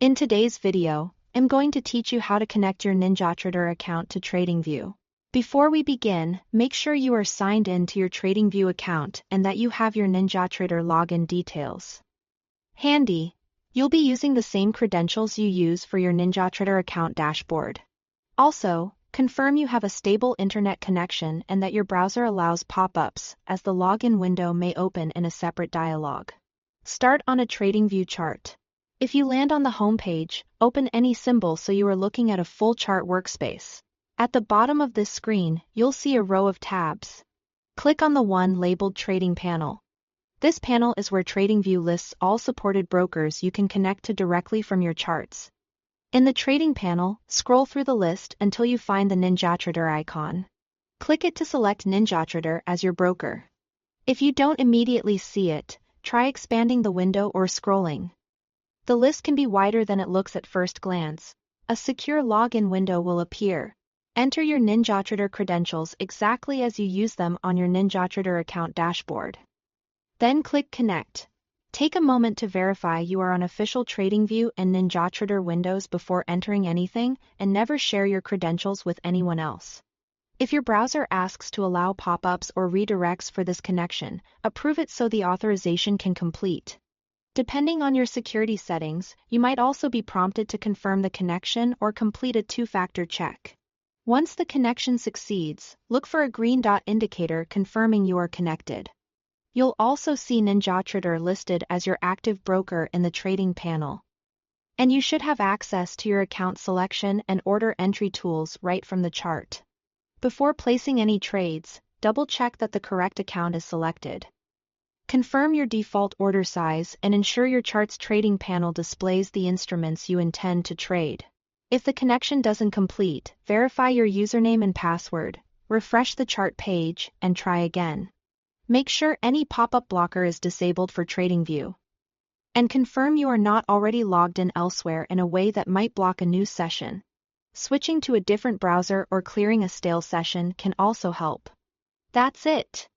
In today's video, I'm going to teach you how to connect your Ninjatrader account to Tradingview. Before we begin, make sure you are signed in to your Tradingview account and that you have your Ninjatrader login details handy. You'll be using the same credentials you use for your Ninjatrader account dashboard. Also, confirm you have a stable internet connection and that your browser allows pop-ups, as the login window may open in a separate dialog. Start on a Tradingview chart. If you land on the home page, open any symbol so you are looking at a full chart workspace. At the bottom of this screen, you'll see a row of tabs. Click on the one labeled Trading Panel. This panel is where Tradingview lists all supported brokers you can connect to directly from your charts. In the Trading panel, scroll through the list until you find the Ninjatrader icon. Click it to select Ninjatrader as your broker. If you don't immediately see it, try expanding the window or scrolling. The list can be wider than it looks at first glance. A secure login window will appear. Enter your Ninjatrader credentials exactly as you use them on your Ninjatrader account dashboard. Then click Connect. Take a moment to verify you are on official Tradingview and Ninjatrader windows before entering anything, and never share your credentials with anyone else. If your browser asks to allow pop-ups or redirects for this connection, approve it so the authorization can complete. Depending on your security settings, you might also be prompted to confirm the connection or complete a two-factor check. Once the connection succeeds, look for a green dot indicator confirming you are connected. You'll also see Ninjatrader listed as your active broker in the trading panel. And you should have access to your account selection and order entry tools right from the chart. Before placing any trades, double-check that the correct account is selected. Confirm your default order size and ensure your chart's trading panel displays the instruments you intend to trade. If the connection doesn't complete, verify your username and password, refresh the chart page, and try again. Make sure any pop-up blocker is disabled for Tradingview. And confirm you are not already logged in elsewhere in a way that might block a new session. Switching to a different browser or clearing a stale session can also help. That's it!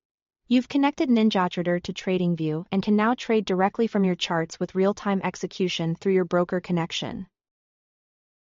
You've connected Ninjatrader to Tradingview and can now trade directly from your charts with real-time execution through your broker connection.